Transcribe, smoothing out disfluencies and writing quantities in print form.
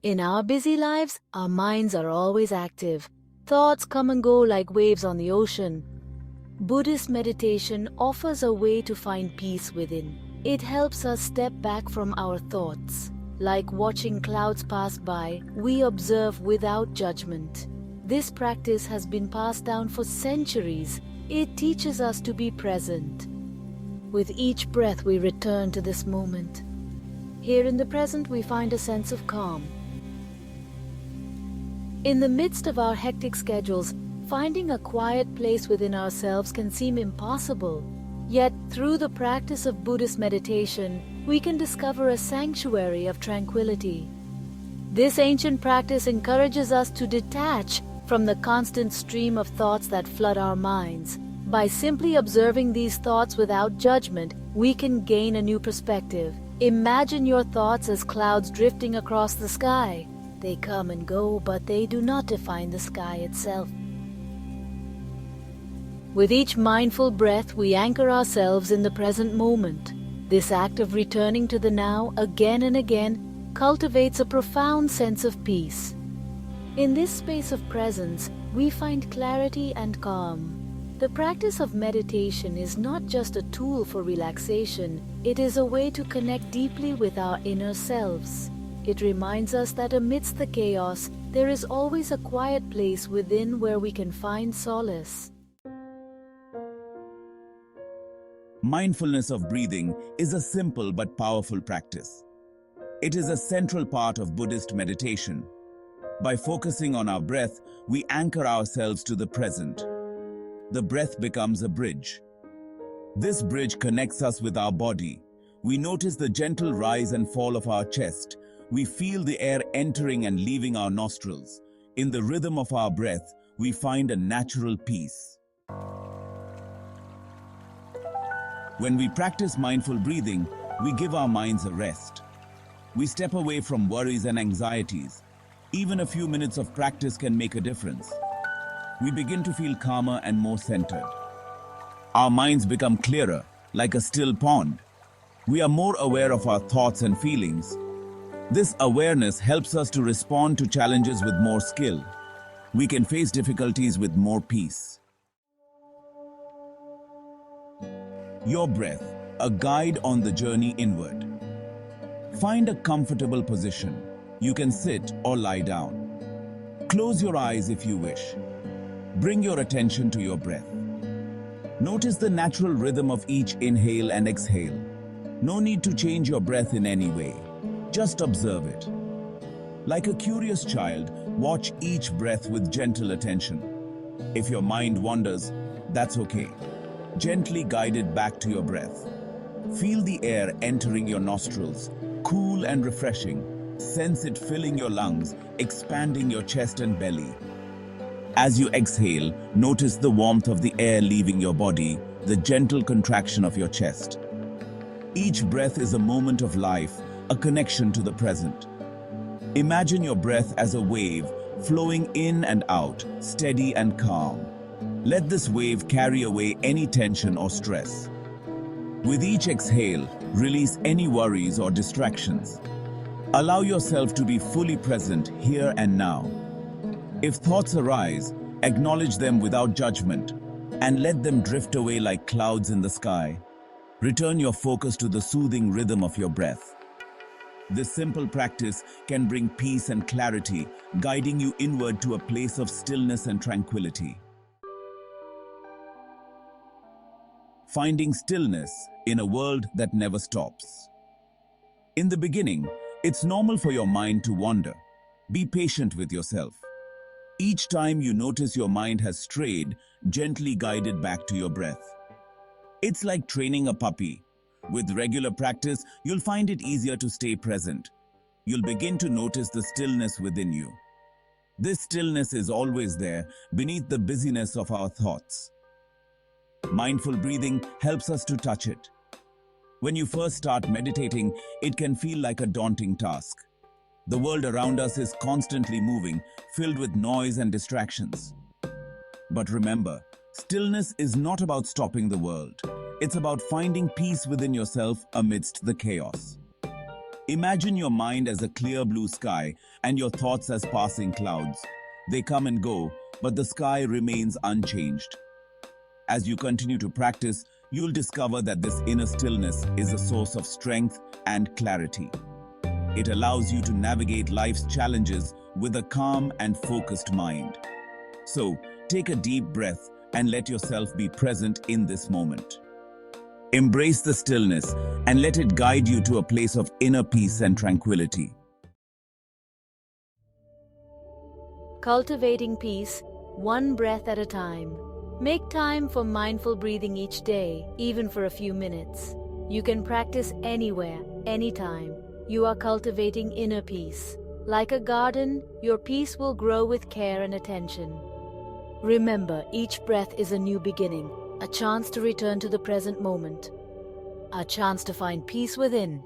In our busy lives, our minds are always active. Thoughts come and go like waves on the ocean. Buddhist meditation offers a way to find peace within. It helps us step back from our thoughts. Like watching clouds pass by, we observe without judgment. This practice has been passed down for centuries. It teaches us to be present. With each breath, we return to this moment. Here in the present, we find a sense of calm. In the midst of our hectic schedules, finding a quiet place within ourselves can seem impossible. Yet, through the practice of Buddhist meditation, we can discover a sanctuary of tranquility. This ancient practice encourages us to detach from the constant stream of thoughts that flood our minds. By simply observing these thoughts without judgment, we can gain a new perspective. Imagine your thoughts as clouds drifting across the sky. They come and go, but they do not define the sky itself. With each mindful breath, we anchor ourselves in the present moment. This act of returning to the now again and again cultivates a profound sense of peace. In this space of presence, we find clarity and calm. The practice of meditation is not just a tool for relaxation, it is a way to connect deeply with our inner selves. It reminds us that amidst the chaos, there is always a quiet place within where we can find solace. Mindfulness of breathing is a simple but powerful practice. It is a central part of Buddhist meditation. By focusing on our breath, we anchor ourselves to the present. The breath becomes a bridge. This bridge connects us with our body. We notice the gentle rise and fall of our chest. We feel the air entering and leaving our nostrils. In the rhythm of our breath, we find a natural peace. When we practice mindful breathing, we give our minds a rest. We step away from worries and anxieties. Even a few minutes of practice can make a difference. We begin to feel calmer and more centered. Our minds become clearer, like a still pond. We are more aware of our thoughts and feelings. This awareness helps us to respond to challenges with more skill. We can face difficulties with more peace. Your breath, a guide on the journey inward. Find a comfortable position. You can sit or lie down. Close your eyes if you wish. Bring your attention to your breath. Notice the natural rhythm of each inhale and exhale. No need to change your breath in any way. Just observe it. Like a curious child, watch each breath with gentle attention. If your mind wanders, that's okay. Gently guide it back to your breath. Feel the air entering your nostrils, cool and refreshing. Sense it filling your lungs, expanding your chest and belly. As you exhale, notice the warmth of the air leaving your body, the gentle contraction of your chest. Each breath is a moment of life, a connection to the present. Imagine your breath as a wave, flowing in and out, steady and calm. Let this wave carry away any tension or stress. With each exhale, release any worries or distractions. Allow yourself to be fully present here and now. If thoughts arise, acknowledge them without judgment and let them drift away like clouds in the sky. Return your focus to the soothing rhythm of your breath. This simple practice can bring peace and clarity, guiding you inward to a place of stillness and tranquility. Finding stillness in a world that never stops. In the beginning, it's normal for your mind to wander. Be patient with yourself. Each time you notice your mind has strayed, gently guide it back to your breath. It's like training a puppy. With regular practice, you'll find it easier to stay present. You'll begin to notice the stillness within you. This stillness is always there, beneath the busyness of our thoughts. Mindful breathing helps us to touch it. When you first start meditating, it can feel like a daunting task. The world around us is constantly moving, filled with noise and distractions. But remember, stillness is not about stopping the world. It's about finding peace within yourself amidst the chaos. Imagine your mind as a clear blue sky and your thoughts as passing clouds. They come and go, but the sky remains unchanged. As you continue to practice, you'll discover that this inner stillness is a source of strength and clarity. It allows you to navigate life's challenges with a calm and focused mind. So, take a deep breath and let yourself be present in this moment. Embrace the stillness and let it guide you to a place of inner peace and tranquility. Cultivating peace, one breath at a time. Make time for mindful breathing each day, even for a few minutes. You can practice anywhere, anytime. You are cultivating inner peace. Like a garden, your peace will grow with care and attention. Remember, each breath is a new beginning, a chance to return to the present moment, a chance to find peace within.